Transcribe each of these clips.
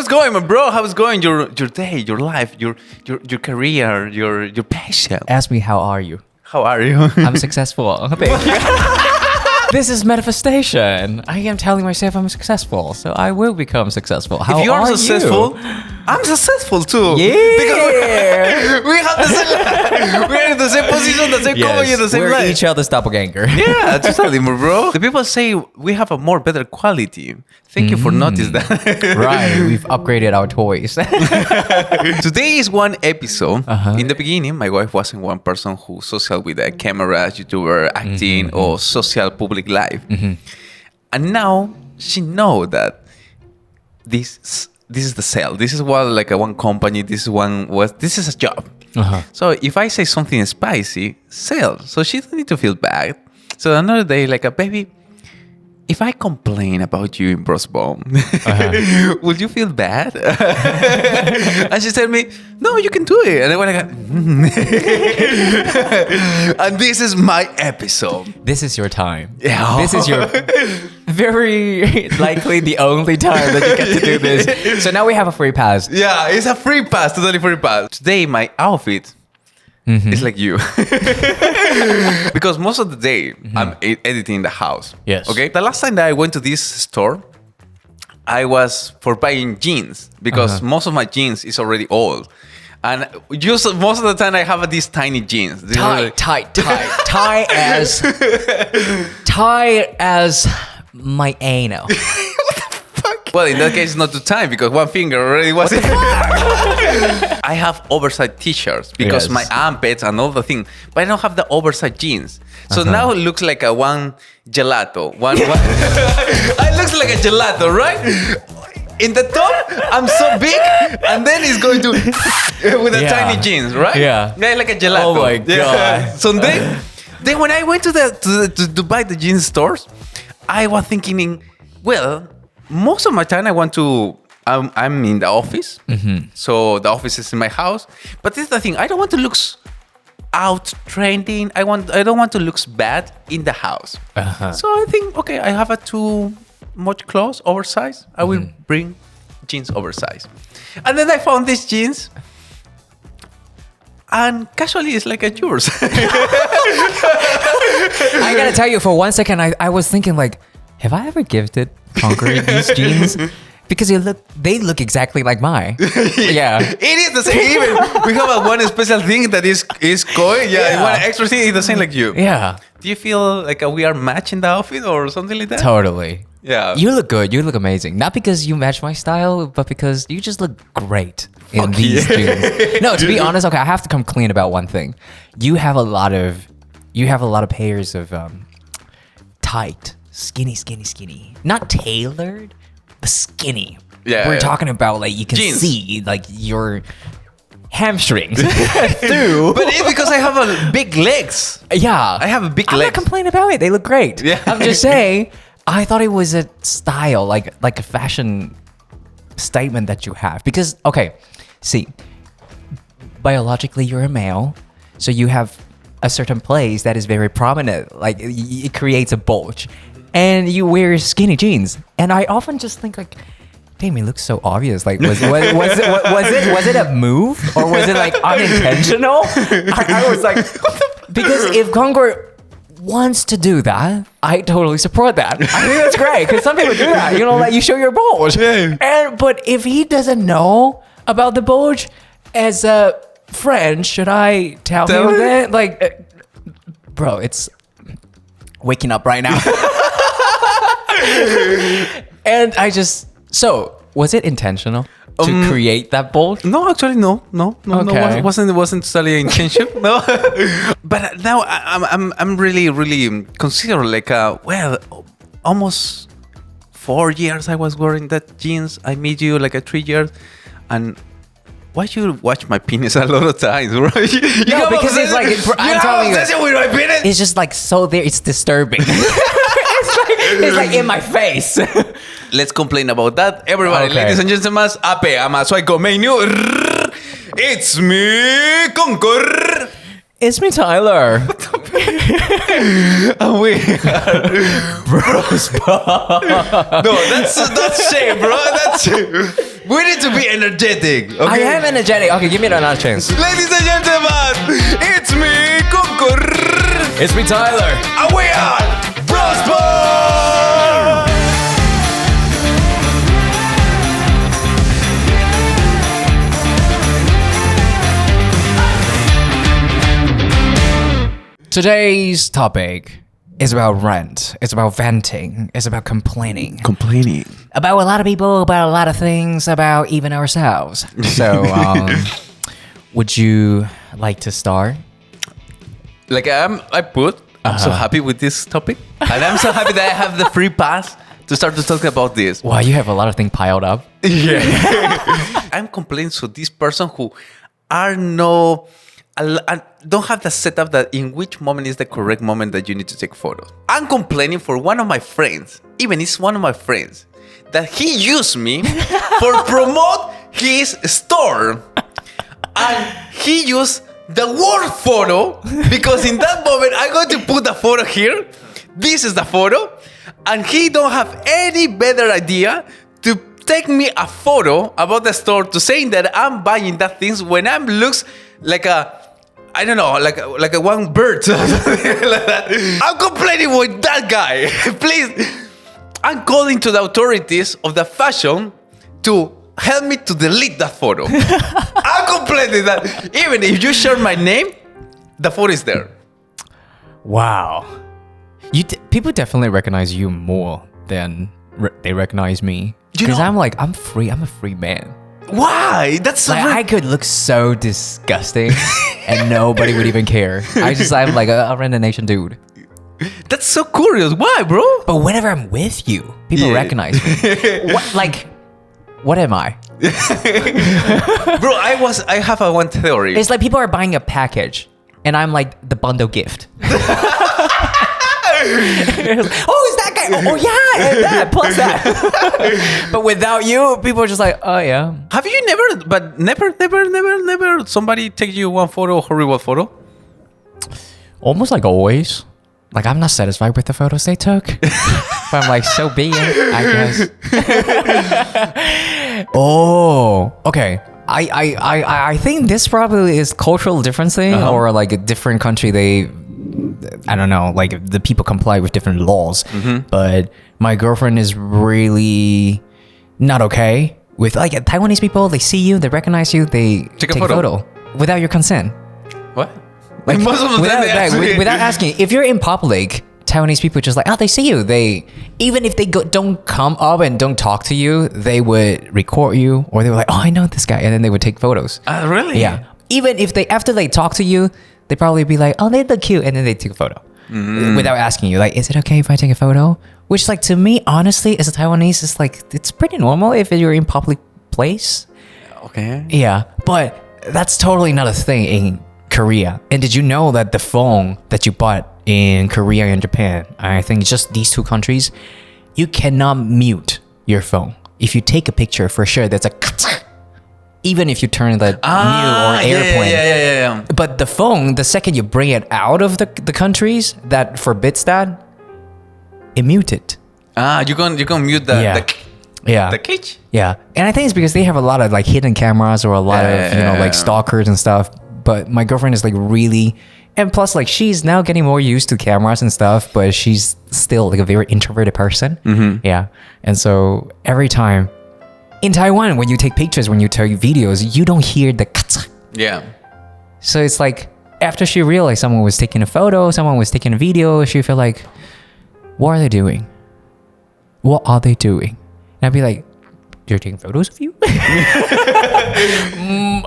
going, my bro? How's going your day, your life, your career, your passion? Ask me, how are you? How are you? I'm successful. Thank you. This is manifestation. I am telling myself I'm successful, so I will become successful. How if you are are successful, you? I'm successful too. Yeah. Because we have the same, we're in the same position, the same company, the same we're life. each other's doppelganger. Yeah, totally, bro. The people say we have a more better quality. Thank you for noticing that. Right, we've upgraded our toys. Today is one episode. In the beginning, my wife wasn't one person who social with a camera, YouTuber, acting, or social public life. And now she know that this is the sale. This is what like one company. This is a job. So if I say something spicy, sell. So she doesn't need to feel bad. So another day, like a baby. If I complain about you in Brosbone, would you feel bad? And she said me, no, you can do it. And I went like, and this is my episode. This is your time. Yeah. This is your very likely the only time that you get to do this. So now we have a free pass. Yeah, it's a free pass, totally free pass. Today, my outfit is like you. Because most of the day, I'm editing in the house. Yes. Okay? The last time that I went to this store, I was for buying jeans because most of my jeans is already old. And just most of the time I have these tiny jeans. Tight as my anal. Well, in that case, it's not too tight because one finger already was in. I have oversized t-shirts because my armpits and all the thing, but I don't have the oversized jeans. So now it looks like a one gelato. It looks like a gelato, right? In the top, I'm so big, and then it's going to with the tiny jeans, right? Yeah, like a gelato. Oh my god! So then when I went to buy the jeans stores, I was thinking, well, most of my time I'm in the office, so the office is in my house. But this is the thing: I don't want to look out trending. I don't want to look bad in the house. So I think, okay, I have a too much clothes, oversized. I will bring jeans oversized. And then I found these jeans, and casually it's like a yours. I gotta tell you, for 1 second, I was thinking like, have I ever gifted Concor these jeans? Because they look exactly like mine. Yeah. It is the same. Even we have one special thing that is going. Yeah. One extra thing is the same like you. Yeah. Do you feel like we are matching the outfit or something like that? Totally. Yeah. You look good. You look amazing. Not because you match my style, but because you just look great in these jeans. No, to be honest, okay, I have to come clean about one thing. You have a lot of pairs of tight, skinny. Not tailored, but skinny. Yeah. We're talking about like you can jeans. see like your hamstrings through. But it's because I have a big legs. Yeah. I have a big I'm legs. not complaining about it. They look great. Yeah. I'm just saying, I thought it was a style, like a fashion statement that you have. Because, okay, see, biologically you're a male, so you have a certain place that is very prominent. Like it creates a bulge. And you wear skinny jeans. And I often just think like, damn, it looks so obvious. Like, was it a move or was it like unintentional? I was like, because if Concor wants to do that, I totally support that. I think that's great because some people do that. You know, like you show your bulge. Yeah. But if he doesn't know about the bulge, as a friend, should I tell him that? Like, bro, it's waking up right now. And so was it intentional to create that bulge? No, actually, no. Okay. Wasn't totally intention. No, but now I'm really consider like almost 4 years I was wearing that jeans. I meet you like 3 years, and why you watch my penis a lot of times, right? No, because it's like I'm telling you, with my penis. it's just like so there. It's disturbing. It's like in my face. Let's complain about that. Everybody, Okay. ladies and gentlemen, ape ama psycho menu. It's me, Concor. It's me, Tyler. Oh, wait. Bros. No, that's shame, bro. That's shame. We need to be energetic. Okay? I am energetic. Okay, give me another chance. Ladies and gentlemen, it's me, Concor. It's me, Tyler. And we are Bros. Today's topic is about rant. It's about venting. It's about complaining. About a lot of people, about a lot of things, about even ourselves. So, would you like to start? Like I'm so happy with this topic. And I'm so happy that I have the free pass to start to talk about this. Wow, you have a lot of things piled up. Yeah. I'm complaining to this person who don't have the setup that in which moment is the correct moment that you need to take photos. I'm complaining for one of my friends, even it's one of my friends, that he used me for promote his store. And he used the word photo because in that moment I'm going to put the photo here. This is the photo. And he don't have any better idea to take me a photo about the store to saying that I'm buying that things when I'm looks like a, I don't know, like a one bird. I'm complaining with that guy. Please, I'm calling to the authorities of the fashion to help me to delete that photo. I'm complaining that even if you share my name, the photo is there. Wow. People definitely recognize you more than they recognize me. Because I'm free. I'm a free man. Why? That's so I could look so disgusting and nobody would even care. I'm like a random nation dude. That's so curious. Why, bro? But whenever I'm with you, people recognize me. What am I? Bro, I have one theory. It's like people are buying a package and I'm like the bundle gift. Oh, is that guy? Oh yeah, and that plus that. But without you, people are just like, oh yeah. Have you never somebody take you one photo, horrible photo? Almost like always. Like I'm not satisfied with the photos they took. But I'm like, so be it, I guess. Oh, okay. I think this probably is cultural difference thing or like a different country I don't know, like the people comply with different laws. But my girlfriend is really not okay with like Taiwanese people. They see you, they recognize you, they take a photo without your consent. What? Like without asking. If you're in public, Taiwanese people just like, oh, they see you. Even if they don't come up and don't talk to you, they would record you or they were like, oh, I know this guy, and then they would take photos. Really? Yeah. Even if after they talk to you, they probably be like, oh, they look cute, and then they take a photo without asking you. Like, is it okay if I take a photo? Which, like, to me, honestly, as a Taiwanese, it's like it's pretty normal if you're in public place. Okay. Yeah, but that's totally not a thing in Korea. And did you know that the phone that you bought in Korea and Japan, I think just these two countries, you cannot mute your phone. If you take a picture, for sure, there's a even if you turn the mute or airplane. Yeah. But the phone, the second you bring it out of the countries that forbids that, it mute it. You can mute the cage? Yeah. And I think it's because they have a lot of like hidden cameras or a lot of, like stalkers and stuff. But my girlfriend is like really, and plus like she's now getting more used to cameras and stuff, but she's still like a very introverted person. Yeah. And so every time in Taiwan, when you take pictures, when you take videos, you don't hear the katsa. Yeah. So it's like after she realized someone was taking a photo, someone was taking a video, she felt like, what are they doing? What are they doing? And I'd be like, you're taking photos of you?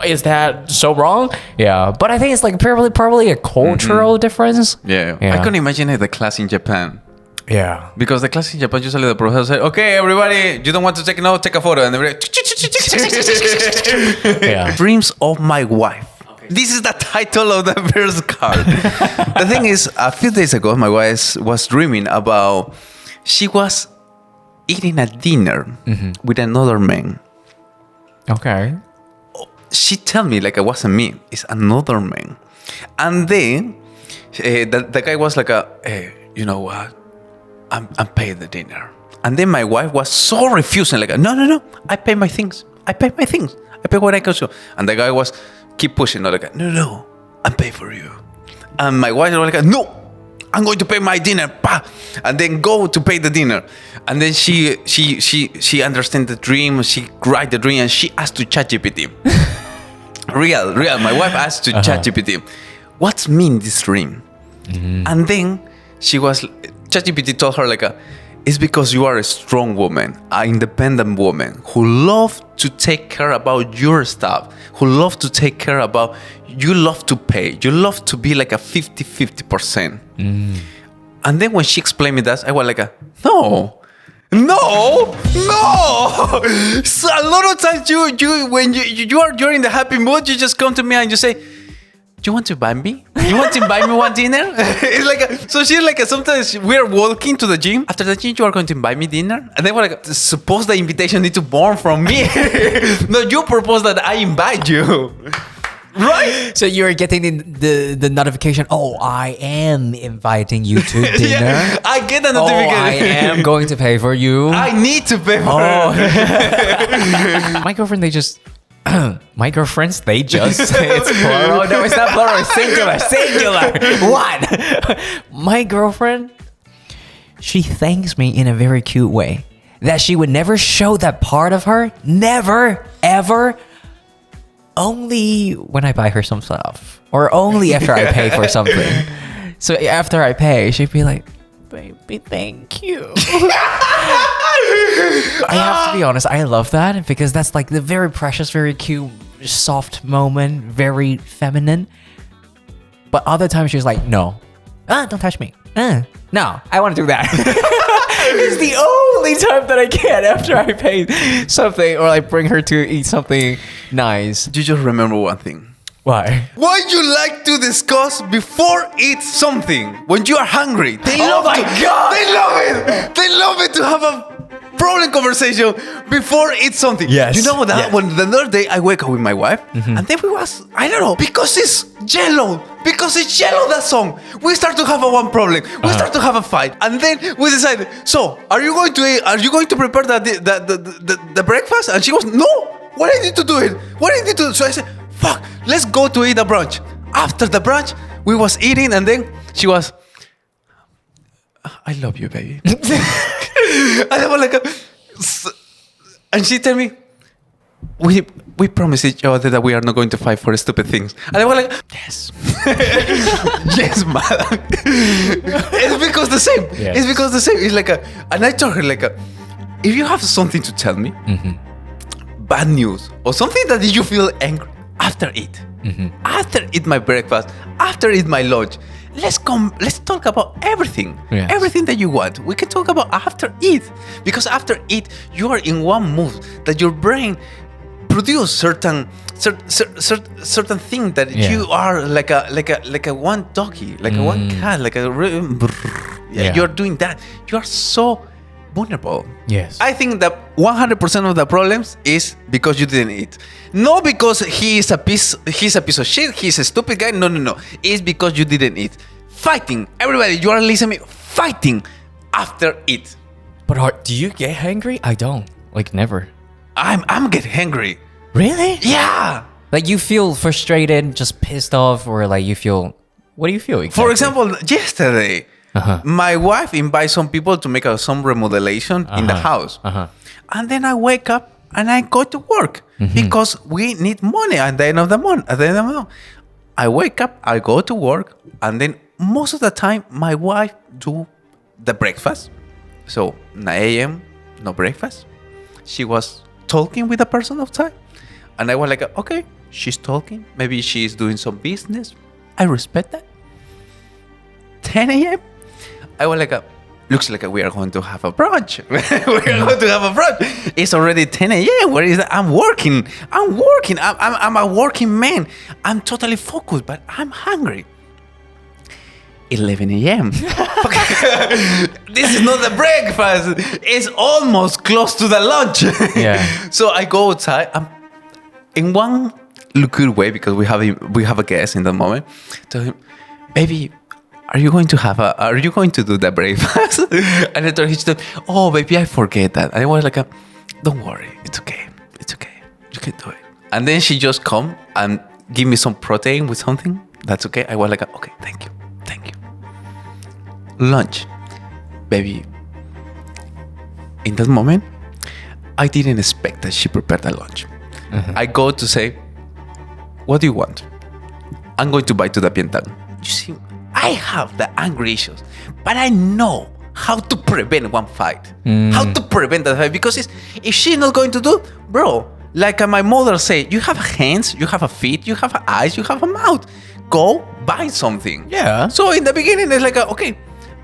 Is that so wrong? Yeah. But I think it's like probably a cultural difference. Yeah. I can imagine the class in Japan. Yeah. Because the class in Japan, usually the professor said, okay, everybody, you don't want to take a note, take a photo. And everybody... Yeah. Dreams of my wife. Okay. This is the title of the first card. The thing is, a few days ago, my wife was dreaming about... She was eating a dinner with another man. Okay. she tell me like it wasn't me, it's another man. And then the guy was like, hey, you know what? I'm paying the dinner. And then my wife was so refusing, like, no, I pay my things. I pay what I can show. And the guy was keep pushing, like, no, I pay for you. And my wife was like, no, I'm going to pay my dinner, pa. And then go to pay the dinner. And then she understand the dream. She write the dream and she asked to ChatGPT. real. My wife asked to ChatGPT, what's mean this dream? Mm-hmm. And then ChatGPT told her like, it's because you are a strong woman, an independent woman who love to take care about your stuff, who love to take care about, you love to pay, you love to be like a 50%. Mm. And then when she explained me that, I was like, no. So a lot of times when you're in the happy mood, you just come to me and you say, do you want to buy me? You want to buy me one dinner? It's like so she's like sometimes we're walking to the gym. After the gym, you are going to buy me dinner? And then we're like, suppose the invitation needs to born from me. No, you propose that I invite you. Right? So you're getting the notification, oh, I am inviting you to dinner. Yeah, I get the notification. Oh, I am going to pay for you. I need to pay for it. My girlfriend, my girlfriends, it's plural. No, it's not plural. It's singular. What? My girlfriend, she thanks me in a very cute way that she would never show that part of her. Never, ever. Only when I buy her some stuff or only after I pay for something. So after I pay, she'd be like, baby, thank you. I have to be honest, I love that because that's like the very precious, very cute, soft moment, very feminine. But other times she's like, no, don't touch me. No, I want to do that. It's the only time that I can after I pay something or like bring her to eat something nice. You just remember one thing. Why? What you like to discuss before eat something when you are hungry. They love God! They love it. They love it to have a problem conversation before eat something. Yes. You know that when the other day I wake up with my wife and then I don't know, because it's yellow that song. We start to have one problem. We start to have a fight, and then we decide. So, are you going to eat? Are you going to prepare the breakfast? And she goes, no. What I need to do it? What I need to do? So I said, fuck. Let's go to eat a brunch. After the brunch, we was eating, and then she was, I love you, baby. And I was like, and she tell me, we promise each other that we are not going to fight for stupid things. And I was like, yes. Yes, madam. It's because the same. Yes. It's because the same. It's like and I told her like, if you have something to tell me, bad news, or something that you feel angry, after eat my breakfast, after eat my lunch, let's talk about everything. Yes. Everything that you want. We can talk about after eat. Because after eat, you are in one mood that your brain produce certain thing that you are like a one doggy, like a one cat, like you're doing that. You are so vulnerable. Yes. I think that 100% of the problems is because you didn't eat. Not because he's a piece of shit, he's a stupid guy. No. It's because you didn't eat. Fighting. Everybody, you are listening to me. Fighting after eat. But do you get hangry? I don't. Like never. I'm getting hangry. Really? Yeah. Like you feel frustrated, just pissed off, or like you feel, what do you feel exactly? For example, yesterday, my wife invites some people to make some remodelation in the house. And then I wake up and I go to work because we need money at the end of the month. I wake up, I go to work, and then most of the time my wife do the breakfast. So 9 a.m., no breakfast. She was talking with a person outside. And I was like, okay, she's talking. Maybe she's doing some business. I respect that. 10 a.m., I was like, looks like we are going to have a brunch. It's already 10 a.m. Where is that? I'm working. I'm a working man. I'm totally focused, but I'm hungry. 11 a.m. This is not the breakfast. It's almost close to the lunch. Yeah. So I go outside. In one good way because we have a guest in that moment. Tell him, baby, are you going to do that breakfast? And I told him, oh baby, I forget that. And I was like, don't worry, it's okay, you can do it. And then she just come and give me some protein with something. That's okay. I was like, okay, thank you. Lunch, baby. In that moment, I didn't expect that she prepared the lunch. I go to say, what do you want? I'm going to buy to the pientang. You see, I have the angry issues, but I know how to prevent one fight. How to prevent that fight. Because if she's not going to do, bro, like my mother said, you have hands, you have a feet, you have eyes, you have a mouth. Go buy something. Yeah. So in the beginning, it's like, okay,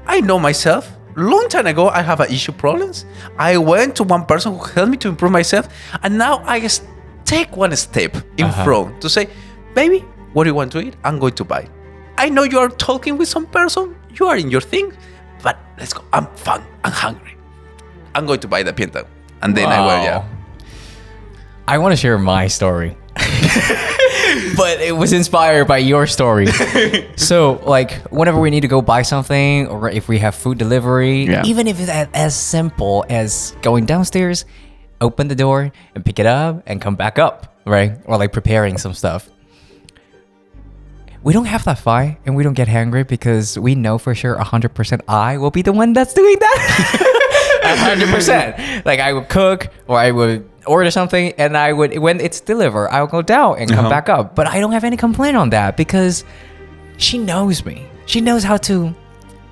I know myself. Long time ago, I have issue problems. I went to one person who helped me to improve myself. And now I take one step in front to say, baby, what do you want to eat? I'm going to buy. I know you are talking with some person. You are in your thing. But let's go. I'm fun. I'm hungry. I'm going to buy the pientang. And then I went, yeah. I want to share my story. But it was inspired by your story. So, like, whenever we need to go buy something, or if we have food delivery, even if it's as simple as going downstairs, open the door and pick it up and come back up, right? Or like preparing some stuff. We don't have that fight and we don't get angry because we know for sure 100% I will be the one that's doing that. 100%. Like I would cook or I would order something and I would, when it's delivered, I'll go down and come back up. But I don't have any complaint on that because she knows me. She knows how to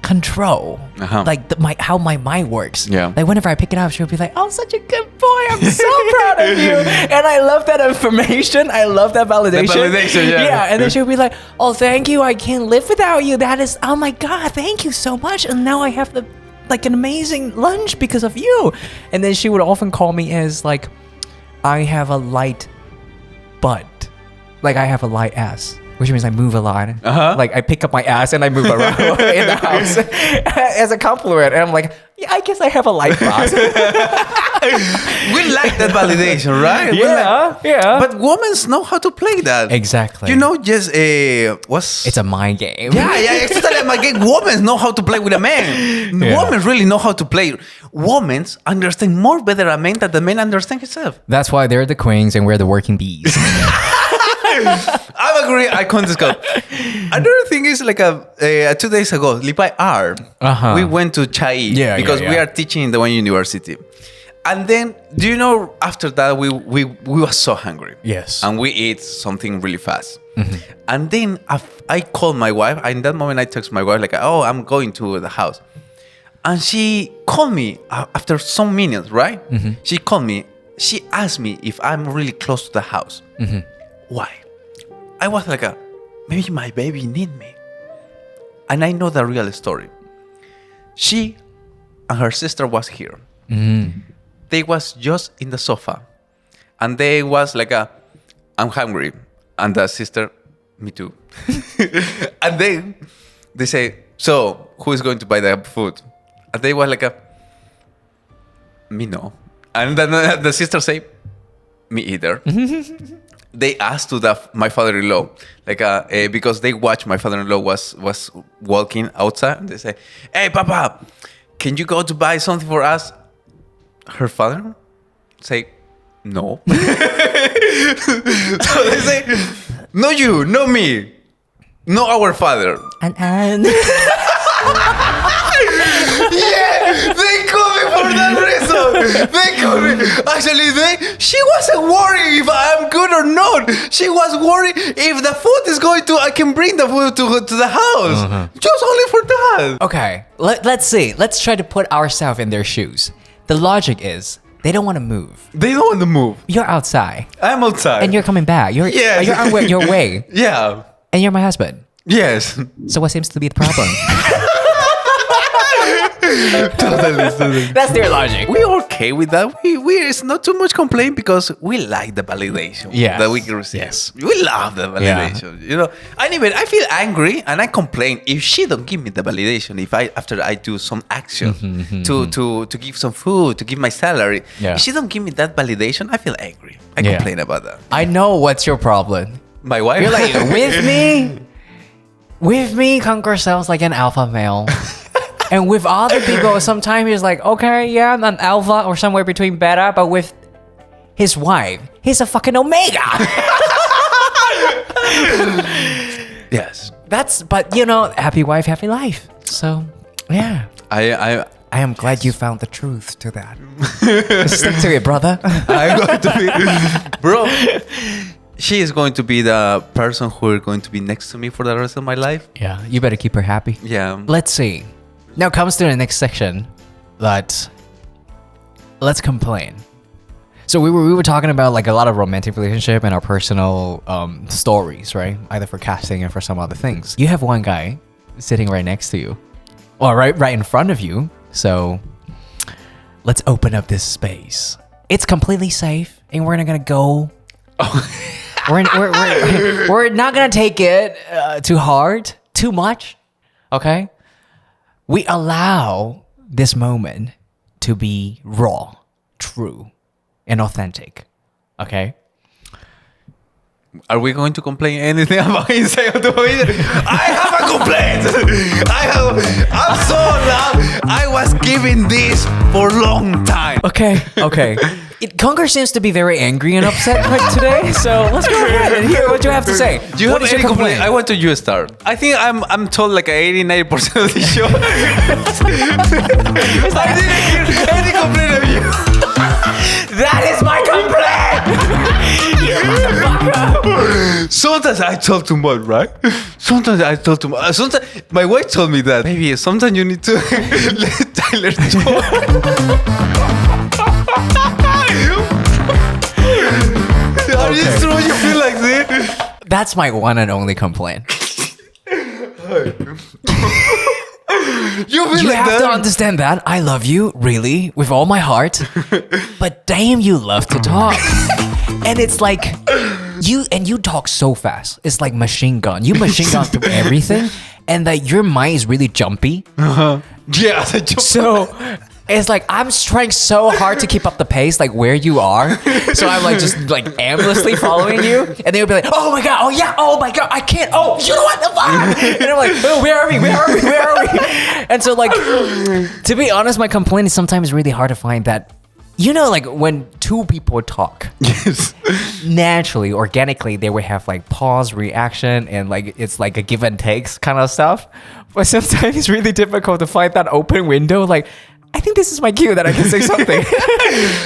control like how my mind works. Like whenever I pick it up, she'll be like, oh, such a good boy, I'm so proud of you. And I love that information. I love that validation. And then she'll be like, oh, thank you, I can't live without you. That is, oh my God, thank you so much. And now I have an amazing lunch because of you. And then she would often call me as like, I have a light butt, like I have a light ass, which means I move a lot. Like I pick up my ass and I move around in the house as a compliment. And I'm like, yeah, I guess I have a light butt. We like that validation, right? Yeah. But women know how to play that. Exactly. You know, just it's a mind game. Yeah, it's totally a mind game. Women know how to play with a man. Women really know how to play. Women understand more better a man than the man understand himself. That's why they're the queens and we're the working bees. I agree. I can't discuss. Another thing is like 2 days ago, Lipai R. We went to Chai because we are teaching in the one university. And then, do you know, after that, we were so hungry. Yes. And we ate something really fast. And then I called my wife. In that moment, I text my wife like, oh, I'm going to the house. And she called me after some minutes, right? She called me. She asked me if I'm really close to the house. Why? I was like, maybe my baby need me. And I know the real story. She and her sister was here. They was just in the sofa. And they was like, I'm hungry. And the sister, me too. And then they say, so who is going to buy the food? And they was like, me no. And then the sister say, me either. They asked to my father-in-law, like because they watched my father-in-law was walking outside. And they say, hey, Papa, can you go to buy something for us? Her father say, no. So they say, no you, no me, no our father. And yeah, they call me for that reason. They call me. Actually, she wasn't worried if I'm good or not. She was worried if the food is going to, I can bring the food to the house. Just only for that. Okay, let's see. Let's try to put ourselves in their shoes. The logic is, they don't want to move. They don't want to move. You're outside. I'm outside. And you're coming back. You're on your way. Yeah. And you're my husband. Yes. So what seems to be the problem? Totally. That's their logic. We're okay with that. It's not too much complaint because we like the validation that we can receive. Yes. We love the validation. You know, and even I feel angry and I complain if she don't give me the validation. If after I do some action to give some food, to give my salary, if she don't give me that validation, I feel angry. I complain about that. I know what's your problem. My wife. You're like, with me, Concor sounds like an alpha male. And with other people, sometimes he's like, okay, yeah, I'm an alpha or somewhere between beta. But with his wife, he's a fucking omega. Yes. But you know, happy wife, happy life. So, yeah. I am glad you found the truth to that. Stick to it, brother. I'm going to be, bro. She is going to be the person who is going to be next to me for the rest of my life. Yeah, you better keep her happy. Yeah. Let's see. Now comes to the next section. Let's complain. So we were talking about like a lot of romantic relationship and our personal stories, right? Either for casting and for some other things. You have one guy sitting right next to you, or right in front of you. So let's open up this space. It's completely safe, and we're not gonna go. We're not gonna take it too hard, too much. Okay. We allow this moment to be raw, true, and authentic. Okay? Are we going to complain anything about inside of the video? I have a complaint. I'm so loud. I was giving this for a long time. Okay. Concor seems to be very angry and upset today, so let's go ahead and hear what you have to say. Do you have any complaint? I want you to start. I think I'm told like 80-90% of the show. I didn't hear any complaint of you. That is my complaint! Sometimes I talk too much, right? Sometimes I talk too much. Sometimes my wife told me that. Maybe sometimes you need to let Tyler talk. Are you sure you feel like this? That's my one and only complaint. You have to understand that I love you, really, with all my heart. But damn, you love to talk. And it's like, you talk so fast. It's like machine gun. You machine gun through everything. And that your mind is really jumpy. Yeah. So it's like I'm trying so hard to keep up the pace, like where you are. So I'm like just like aimlessly following you, and they'll be like, "Oh my god, oh yeah, oh my god, I can't. Oh, you know what the fuck?" And I'm like, "Oh, where are we? And so like, to be honest, my complaint is sometimes really hard to find that. You know, like when two people talk, Yes. naturally, organically, they would have like pause, reaction, and like it's like a give and takes kind of stuff. But sometimes it's really difficult to find that open window. Like, I think this is my cue that I can say something.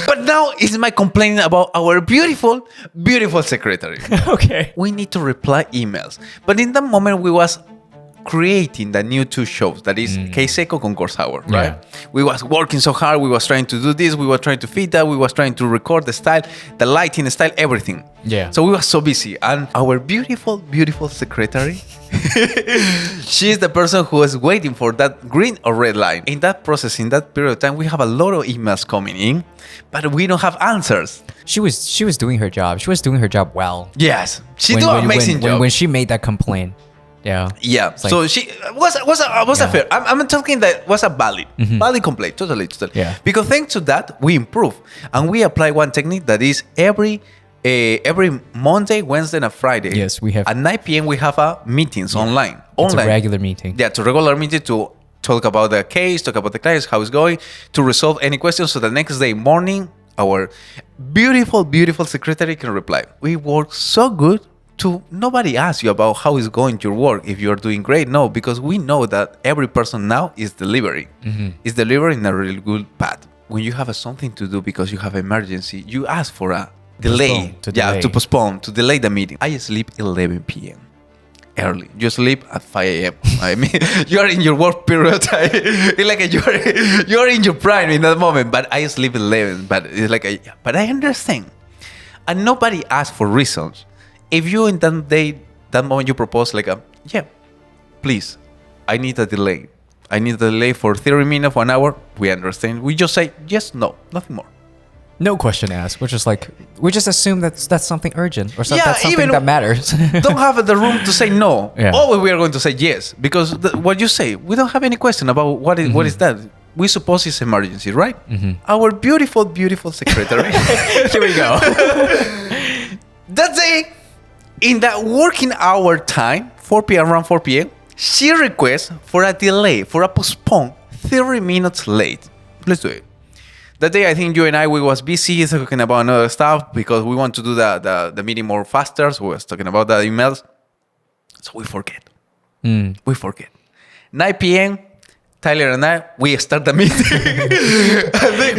But now is my complaint about our beautiful, beautiful secretary. Okay. We need to reply emails. But in that moment, we was creating the new two shows. That is K-Seco Concor Sour, right? Yeah. We was working so hard. We was trying to do this. We were trying to feed that. We was trying to record the style, the lighting, the style, everything. Yeah. So we were so busy. And our beautiful, beautiful secretary, she is the person who was waiting for that green or red line. In that process, in that period of time, we have a lot of emails coming in, but we don't have answers. She was doing her job. She was doing her job well. Yes, she did an amazing job. When she made that complaint. Yeah. Yeah. Like, so she was a fair. I'm talking that was a valid complaint. Totally. Yeah. Because thanks to that, we improve and we apply one technique that is every Monday, Wednesday, and Friday. Yes, we have at 9 p.m. we have meetings online. It's a regular meeting. Yeah, to regular meeting to talk about the case, talk about the clients, how it's going, to resolve any questions. So the next day morning, our beautiful, beautiful secretary can reply. We work so good. Nobody asks you about how is going your work, if you're doing great. No, because we know that every person now is delivering. Is delivering in a really good path. When you have something to do because you have emergency, you ask for a delay. To postpone, to delay the meeting. I sleep 11 p.m. early. You sleep at 5 a.m. I mean, you're in your work period. It's like you're in your prime in that moment. But I sleep 11. But it's like, but I understand. And nobody asks for reasons. If you in that moment you propose like, yeah, please, I need a delay. I need a delay for 30 minutes, 1 hour. We understand. We just say yes, no, nothing more. No question asked. We just assume that's something urgent or something, that's something even that matters. Don't have the room to say no. Yeah. Always we are going to say yes because what you say, we don't have any question about what is that. We suppose it's emergency, right? Our beautiful, beautiful secretary. Here we go. That day, in that working hour time, 4 p.m. around 4 p.m., she requests for a delay, for a postpone, 30 minutes late. Let's do it. That day, I think you and I, we was busy talking about another stuff because we want to do the meeting more faster. So we was talking about the emails. So we forget. We forget. 9 p.m., Tyler and I, we start the meeting.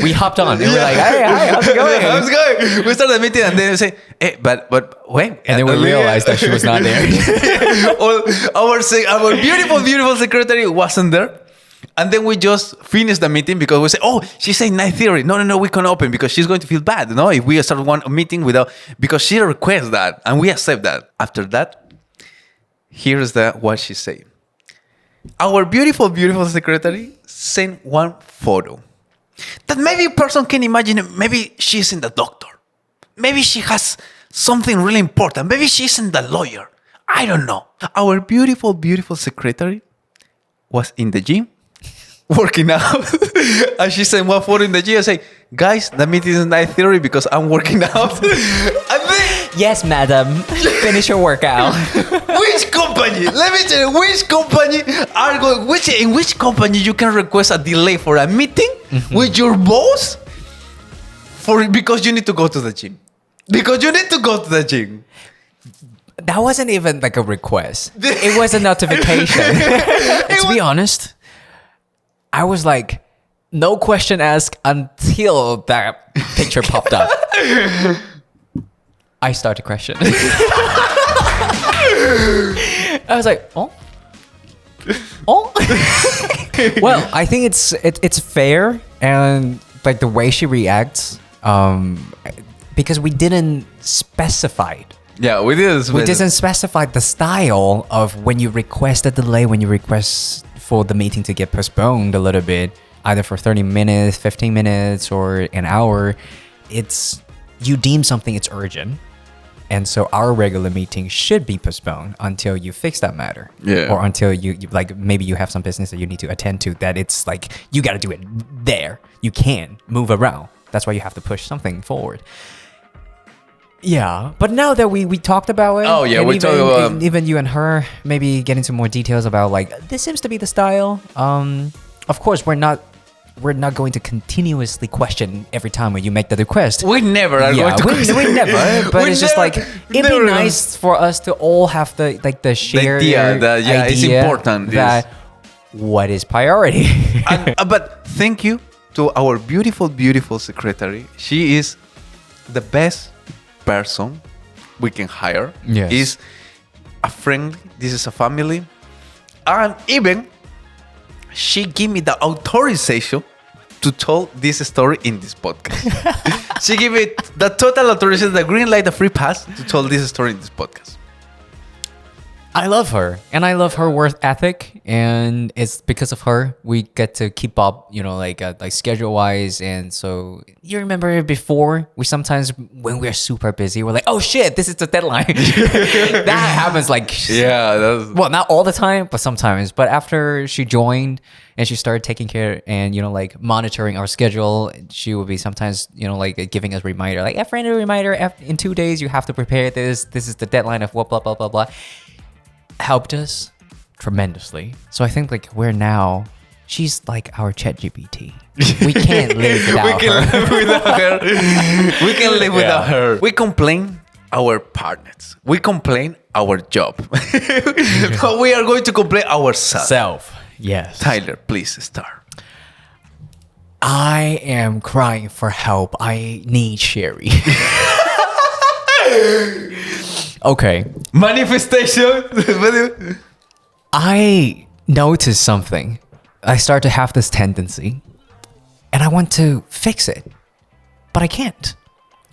We hopped on. And we're like, hey, how's it going? How's it going? We start the meeting and then we say, hey, but wait. And then we realized that she was not there. Our beautiful, beautiful secretary wasn't there. And then we just finished the meeting because we say, oh, she said 9:30. No, we can't open because she's going to feel bad, if we start one meeting because she requests that and we accept that. After that, here's what she said. Our beautiful, beautiful secretary sent one photo that maybe a person can imagine. Maybe she isn't the doctor. Maybe she has something really important. Maybe she isn't the lawyer. I don't know. Our beautiful, beautiful secretary was in the gym working out. And she sent one photo in the gym and say, guys, the meeting is 9:30 because I'm working out. And then, yes, madam. Finish your workout. which company? Let me tell you, which company in which company you can request a delay for a meeting with your boss because you need to go to the gym. Because you need to go to the gym. That wasn't even like a request. It was a notification. To be honest, I was like, no question asked until that picture popped up. I started questioning. I was like, oh. Well, I think it's fair, and like the way she reacts, because we didn't specify it. Yeah, we didn't. We didn't specify the style of when you request a delay, when you request for the meeting to get postponed a little bit, either for 30 minutes, 15 minutes, or an hour. You deem something it's urgent. And so our regular meeting should be postponed until you fix that matter. Yeah. Or until you like, maybe you have some business that you need to attend to that it's like, you got to do it there. You can't move around. That's why you have to push something forward. Yeah. But now that we talked about it. Oh, yeah. We talked about even you and her maybe get into more details about like, this seems to be the style. Of course, we're not going to continuously question every time when you make the request. We never are going to question. We never. But it's just like, it'd be nice for us to all have the shared idea it's important. That what is priority. But thank you to our beautiful, beautiful secretary. She is the best person we can hire. Yes. Is a friend. This is a family. And even she gave me the authorization to tell this story in this podcast. She gave it the total authorization, the green light, the free pass to tell this story in this podcast. I love her, and I love her work ethic, and it's because of her we get to keep up, like schedule wise. And so you remember before, we sometimes when we're super busy, we're like, oh shit, this is the deadline. That happens well, not all the time, but sometimes. But after she joined and she started taking care and like monitoring our schedule, she will be sometimes like giving us reminder, like a friendly reminder, in 2 days you have to prepare this is the deadline of what blah blah blah blah. Helped us tremendously. So I think like she's like our ChatGPT. We can't live without her. We can live without her. We complain our partners. We complain our job. But we are going to complain ourselves. Yes. Tyler, please start. I am crying for help. I need Sherry. Okay. Manifestation. I noticed something. I start to have this tendency, and I want to fix it, but I can't.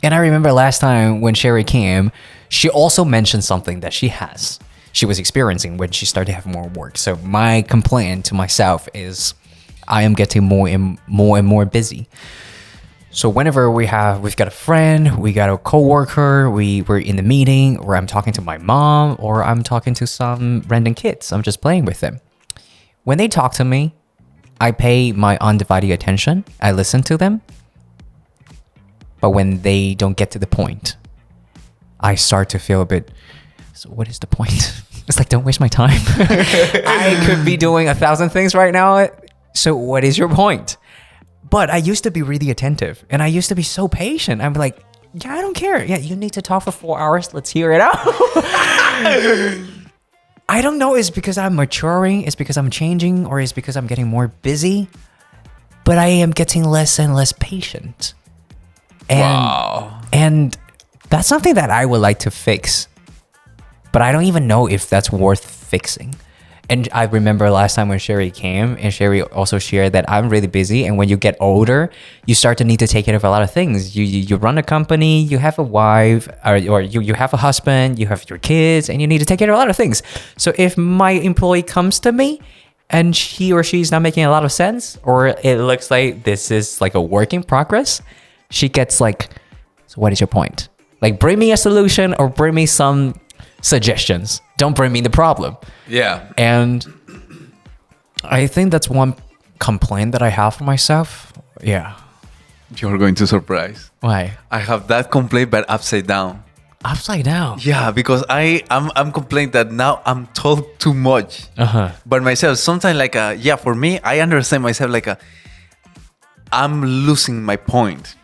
And I remember last time when Sherry came, she also mentioned something that she has. she was experiencing when she started to have more work. So my complaint to myself is I am getting more and more busy. So whenever we've got a friend, we got a coworker, we're in the meeting, or I'm talking to my mom, or I'm talking to some random kids, I'm just playing with them. When they talk to me, I pay my undivided attention. I listen to them. But when they don't get to the point, I start to feel a bit, so what is the point? It's like, don't waste my time. I could be doing 1,000 things right now. So what is your point? But I used to be really attentive and I used to be so patient. I'm like, yeah, I don't care. Yeah, you need to talk for 4 hours. Let's hear it out. I don't know. It's because I'm maturing. It's because I'm changing, or it's because I'm getting more busy. But I am getting less and less patient. And that's something that I would like to fix. But I don't even know if that's worth fixing. And I remember last time when Sherry came, and Sherry also shared that I'm really busy. And when you get older, you start to need to take care of a lot of things. You run a company, you have a wife, or you have a husband, you have your kids, and you need to take care of a lot of things. So if my employee comes to me and he or she's not making a lot of sense, or it looks like this is like a work in progress, she gets like, so what is your point? Like, bring me a solution or bring me some suggestions. Don't bring me the problem. Yeah. And I think that's one complaint that I have for myself. Yeah. You're going to surprise. Why? I have that complaint, but upside down. Upside down? Yeah, because I'm complaining that now I'm told too much. But myself, sometimes like, for me, I understand myself like I'm losing my point.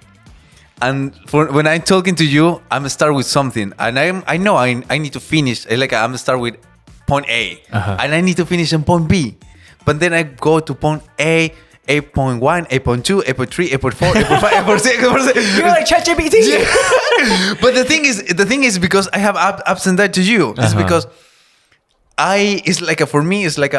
And when I'm talking to you, I'm start with something, and I know I need to finish. Like I'm start with point A, and I need to finish on point B, but then I go to point A, 8.1, 8.2, 8.3, 8.4, 8.5, 8.6. You're like ChatGPT. Yeah. But the thing is because I have ups and downs to you. It's because it's like for me, it's like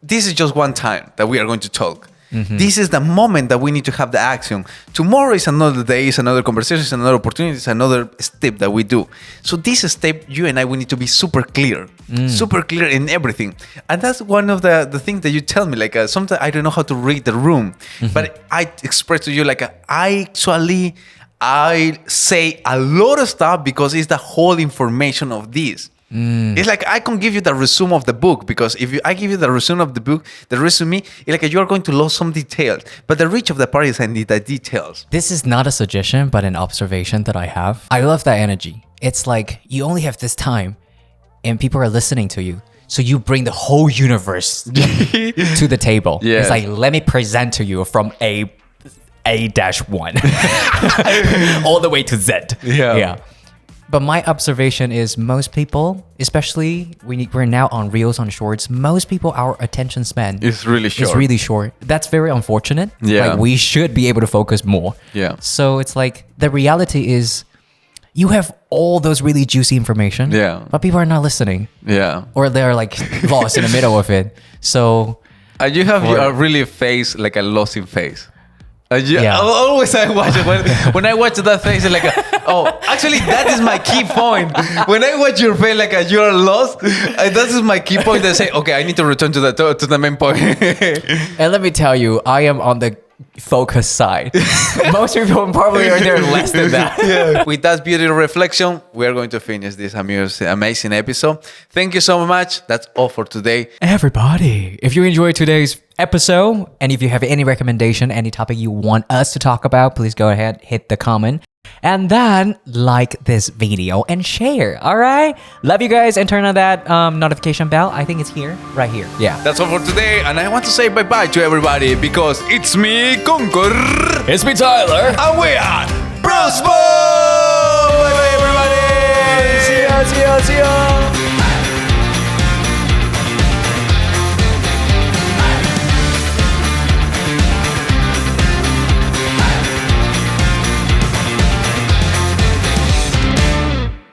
this is just one time that we are going to talk. This is the moment that we need to have the action. Tomorrow is another day, is another conversation, is another opportunity, is another step that we do. So this step, you and I, we need to be super clear in everything. And that's one of the things that you tell me. Like sometimes I don't know how to read the room, but I express to you like I say a lot of stuff because it's the whole information of this. It's like I can give you the resume of the book, because if I give you the resume of the book, the resume, it's like you are going to lose some details. But the reach of the party is I need the details. This is not a suggestion, but an observation that I have. I love that energy. It's like you only have this time and people are listening to you. So you bring the whole universe to the table. Yeah. It's like, let me present to you from A-1 all the way to Z. Yeah. But my observation is most people, especially we're now on Reels, on Shorts, most people, our attention span is really short. It's really short. That's very unfortunate. Yeah. Like we should be able to focus more. Yeah. So it's like the reality is you have all those really juicy information. Yeah. But people are not listening. Yeah. Or they're like lost in the middle of it. So you have a really face, like a losing face. Yeah. Always I watch it. When I watch that face, it's like, actually, that is my key point. When I watch your face, like you're lost, that is my key point. That say, okay, I need to return to the main point. And let me tell you, I am on the focus side. Most people probably are there less than that. Yeah. With that beautiful reflection, we are going to finish this amazing episode. Thank you so much. That's all for today. Everybody, if you enjoyed today's episode, and if you have any recommendation, any topic you want us to talk about, please go ahead, hit the comment, and then like this video and share. All right, love you guys, and turn on that notification bell. I think it's here, right here. Yeah, that's all for today, and I want to say bye-bye to everybody, because it's me, Concor. It's me, Tyler, and we are Prosper. Bye-bye, everybody. See ya.